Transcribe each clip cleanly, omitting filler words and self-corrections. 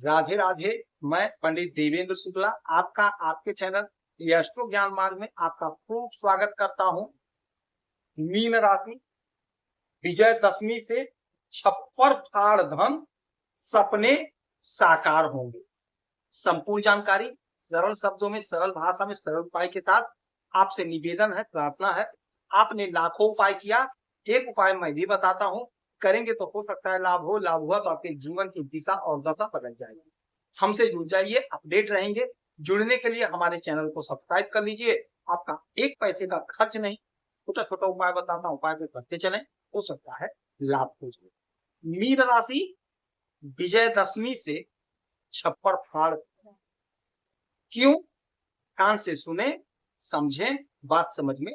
राधे राधे। मैं पंडित देवेंद्र शुक्ला आपका आपके चैनल एस्ट्रो ज्ञान मार्ग में आपका खूब स्वागत करता हूं। मीन राशि, विजयदशमी से छप्पर फाड़ धन सपने साकार होंगे। संपूर्ण जानकारी सरल शब्दों में, सरल भाषा में, सरल उपाय के साथ आपसे निवेदन है, प्रार्थना है। आपने लाखों उपाय किया, एक उपाय मैं भी बताता हूं, करेंगे तो हो सकता है लाभ हो। लाभ हुआ तो आपके जीवन की दिशा और दशा बदल जाएगी। हमसे जुड़ जाइए, अपडेट रहेंगे। जुड़ने के लिए हमारे चैनल को सब्सक्राइब कर लीजिए। आपका एक पैसे का खर्च नहीं, छोटा छोटा उपाय बताता हूं, उपाय पे करते चलें, हो सकता है लाभ हो जाए। मीन राशि, विजयदशमी से छप्पर फाड़ क्यों? कान से सुने, समझें, बात समझ में।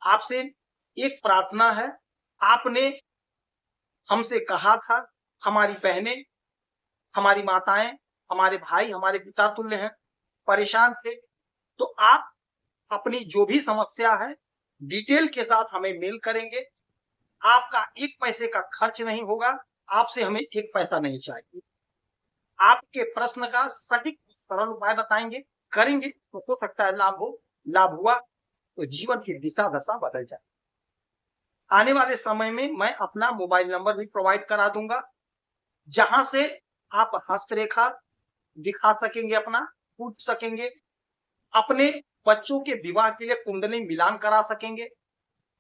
आपसे एक प्रार्थना है। आपने हमसे कहा था, हमारी बहनें, हमारी माताएं, हमारे भाई, हमारे पिता तुल्य हैं, परेशान थे, तो आप अपनी जो भी समस्या है डिटेल के साथ हमें मेल करेंगे। आपका एक पैसे का खर्च नहीं होगा, आपसे हमें एक पैसा नहीं चाहिए। आपके प्रश्न का सटीक सरल उपाय बताएंगे, करेंगे तो हो सकता है लाभ हो। लाभ हुआ तो जीवन की दिशा दशा बदल जाए। आने वाले समय में मैं अपना मोबाइल नंबर भी प्रोवाइड करा दूंगा, जहां से आप हस्तरेखा दिखा सकेंगे, अपना पूछ सकेंगे, अपने बच्चों के विवाह के लिए कुंडली मिलान करा सकेंगे,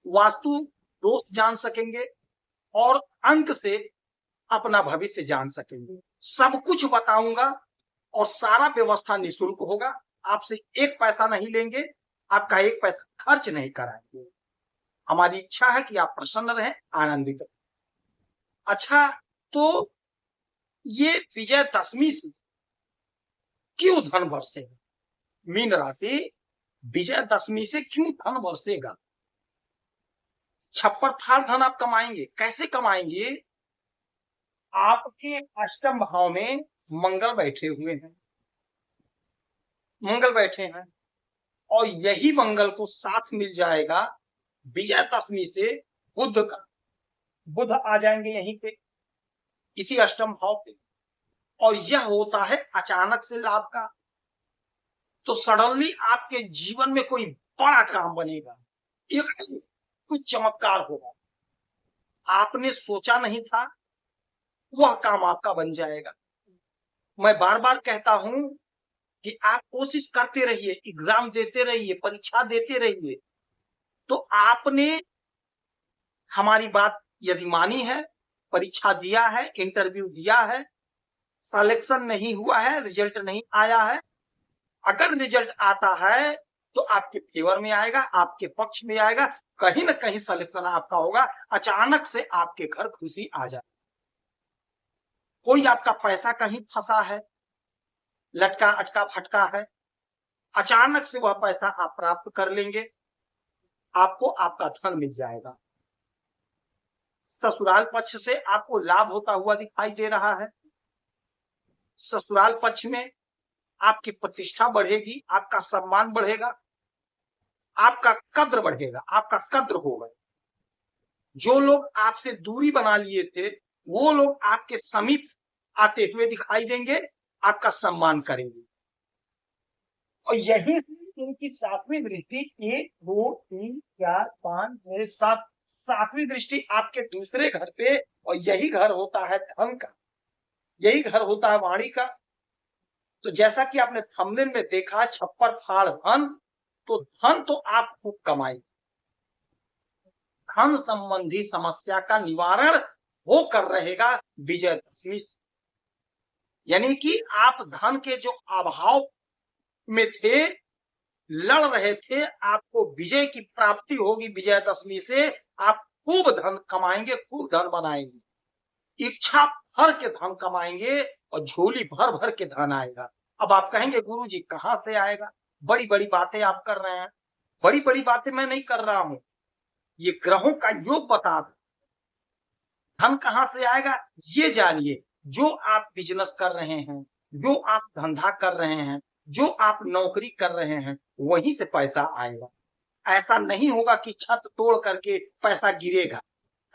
वास्तु दोष जान सकेंगे और अंक से अपना भविष्य जान सकेंगे। सब कुछ बताऊंगा और सारा व्यवस्था निःशुल्क होगा। आपसे एक पैसा नहीं लेंगे, आपका एक पैसा खर्च नहीं कराएंगे। हमारी इच्छा है कि आप प्रसन्न रहें, आनंदित रहें। अच्छा, तो ये विजयदशमी से क्यों धन बरसेगा? मीन राशि, विजयदशमी से क्यों धन बरसेगा? छप्पर फाड़ धन आप कमाएंगे। कैसे कमाएंगे? आपके अष्टम भाव में मंगल बैठे हुए हैं, मंगल बैठे हैं, और यही मंगल को साथ मिल जाएगा विजयदशमी से बुध का। बुध आ जाएंगे यहीं पे, इसी अष्टम भाव पे, और यह होता है अचानक से लाभ का। तो सडनली आपके जीवन में कोई बड़ा काम बनेगा, एक कुछ चमत्कार होगा, आपने सोचा नहीं था, वह काम आपका बन जाएगा। मैं बार बार कहता हूं कि आप कोशिश करते रहिए, एग्जाम देते रहिए, परीक्षा देते रहिए। तो आपने हमारी बात यदि मानी है, परीक्षा दिया है, इंटरव्यू दिया है, सिलेक्शन नहीं हुआ है, रिजल्ट नहीं आया है, अगर रिजल्ट आता है तो आपके फेवर में आएगा, आपके पक्ष में आएगा, कहीं ना कहीं सिलेक्शन आपका होगा। अचानक से आपके घर खुशी आ जाए। कोई आपका पैसा कहीं फंसा है, लटका अटका फटका है, अचानक से वह पैसा आप प्राप्त कर लेंगे, आपको आपका धन मिल जाएगा। ससुराल पक्ष से आपको लाभ होता हुआ दिखाई दे रहा है। ससुराल पक्ष में आपकी प्रतिष्ठा बढ़ेगी, आपका सम्मान बढ़ेगा, आपका कद्र बढ़ेगा, आपका कद्र होगा। जो लोग आपसे दूरी बना लिए थे, वो लोग आपके समीप आते हुए दिखाई देंगे, आपका सम्मान करेंगे। और यही से इनकी सातवीं दृष्टि, 1 2 3 4 5 6 7, सातवीं दृष्टि आपके दूसरे घर पे, और यही घर होता है धन का, यही घर होता है वाणी का। तो जैसा कि आपने थंबनेल में देखा, छप्पर फाड़ धन, तो धन तो आप खूब कमाएंगे। धन संबंधी समस्या का निवारण होकर रहेगा विजयदशमी से। यानी कि आप धन के जो अभाव में थे, लड़ रहे थे, आपको विजय की प्राप्ति होगी विजयदशमी से। आप खूब धन कमाएंगे, खूब धन बनाएंगे, इच्छा भर के धन कमाएंगे और झोली भर भर के धन आएगा। अब आप कहेंगे गुरुजी कहां से आएगा? बड़ी बड़ी बातें आप कर रहे हैं। बड़ी बड़ी बातें मैं नहीं कर रहा हूं, ये ग्रहों का योग बता दो। धन कहां से आएगा ये जानिए। जो आप बिजनेस कर रहे हैं, जो आप धंधा कर रहे हैं, जो आप नौकरी कर रहे हैं, वहीं से पैसा आएगा। ऐसा नहीं होगा कि छत तोड़ करके पैसा गिरेगा,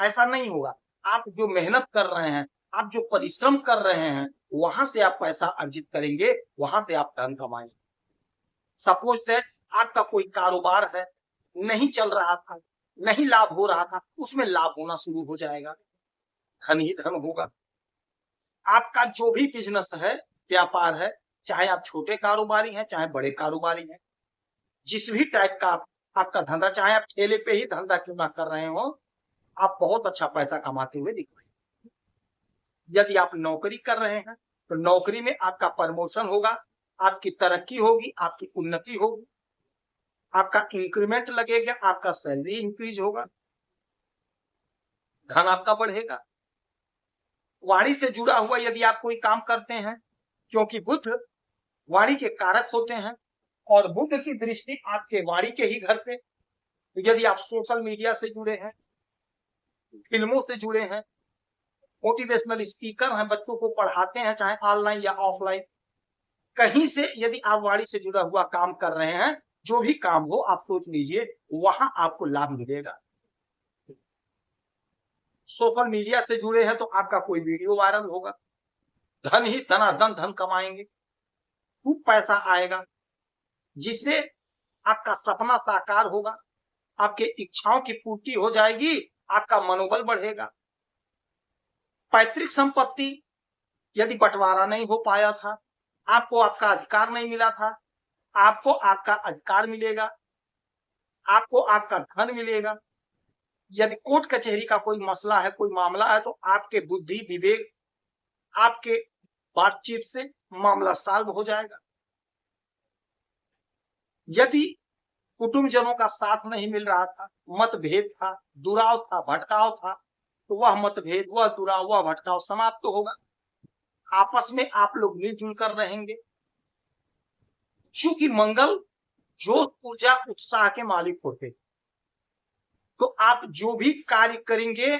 ऐसा नहीं होगा। आप जो मेहनत कर रहे हैं, आप जो परिश्रम कर रहे हैं वहां से आप पैसा अर्जित करेंगे, वहां से आप धन कमाएंगे। सपोज दैट आपका कोई कारोबार है, नहीं चल रहा था, नहीं लाभ हो रहा था, उसमें लाभ होना शुरू हो जाएगा, धन ही धन होगा। आपका जो भी बिजनेस है, व्यापार है, चाहे आप छोटे कारोबारी हैं चाहे बड़े कारोबारी हैं, जिस भी टाइप का आपका धंधा, चाहे आप ठेले पे ही धंधा क्यों ना कर रहे हो, आप बहुत अच्छा पैसा कमाते हुए दिख रहे हैं। यदि आप नौकरी कर रहे हैं तो नौकरी में आपका प्रमोशन होगा, आपकी तरक्की होगी, आपकी उन्नति होगी, आपका इंक्रीमेंट लगेगा, आपका सैलरी इंक्रीज होगा, धन आपका बढ़ेगा। वाणी से जुड़ा हुआ यदि आप कोई काम करते हैं, क्योंकि बुध वाणी के कारक होते हैं और बुध की दृष्टि आपके वाणी के ही घर पे, तो यदि आप सोशल मीडिया से जुड़े हैं, फिल्मों से जुड़े हैं, मोटिवेशनल स्पीकर हैं, बच्चों को पढ़ाते हैं चाहे ऑनलाइन या ऑफलाइन, कहीं से यदि आप वाणी से जुड़ा हुआ काम कर रहे हैं, जो भी काम हो आप सोच लीजिए वहां आपको लाभ मिलेगा। सोशल मीडिया से जुड़े हैं तो आपका कोई वीडियो वायरल होगा, धन ही धनाधन धन कमाएंगे, खूब पैसा आएगा, जिससे आपका सपना साकार होगा, आपके इच्छाओं की पूर्ति हो जाएगी, आपका मनोबल बढ़ेगा। पैतृक संपत्ति यदि बंटवारा नहीं हो पाया था, आपको आपका अधिकार नहीं मिला था, आपको आपका अधिकार मिलेगा, आपको आपका धन मिलेगा। यदि कोर्ट कचहरी का कोई मसला है, कोई मामला है, तो आपके बुद्धि विवेक, आपके बातचीत से मामला सॉल्व हो जाएगा। यदि कुटुंबजनों का साथ नहीं मिल रहा था, मतभेद था, दुराव था, भटकाव था, तो वह मतभेद, वह दुराव, वह भटकाव समाप्त तो होगा, आपस में आप लोग मिलजुल कर रहेंगे। चूंकि मंगल जोश, ऊर्जा, उत्साह के मालिक होते, तो आप जो भी कार्य करेंगे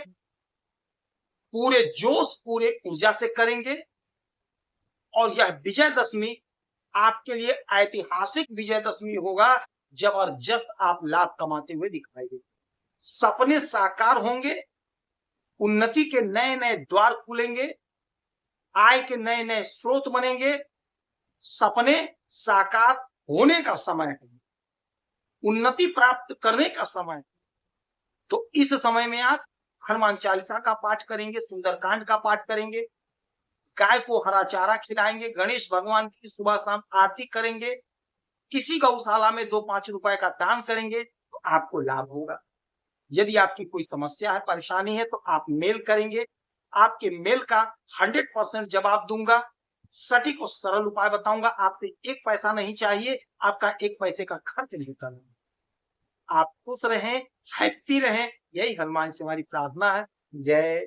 पूरे जोश, पूरे ऊर्जा से करेंगे, और यह विजयदशमी आपके लिए ऐतिहासिक विजयदशमी होगा। जबरदस्त आप लाभ कमाते हुए दिखाई देंगे, सपने साकार होंगे, उन्नति के नए नए द्वार खुलेंगे, आय के नए नए स्रोत बनेंगे, सपने साकार होने का समय है, उन्नति प्राप्त करने का समय है। तो इस समय में आप हनुमान चालीसा का पाठ करेंगे, सुंदरकांड का पाठ करेंगे, गाय को हरा चारा खिलाएंगे, गणेश भगवान की सुबह शाम आरती करेंगे, किसी गौशाला में 2-5 रुपए का दान करेंगे, तो आपको लाभ होगा। यदि आपकी कोई समस्या है, परेशानी है, तो आप मेल करेंगे, आपके मेल का 100% जवाब दूंगा, सटीक और सरल उपाय बताऊंगा। आपसे 1 पैसा नहीं चाहिए, आपका 1 पैसे का खर्च नहीं करना। आप खुश रहें, हैप्पी रहें, यही हनुमान से हमारी प्रार्थना है। जय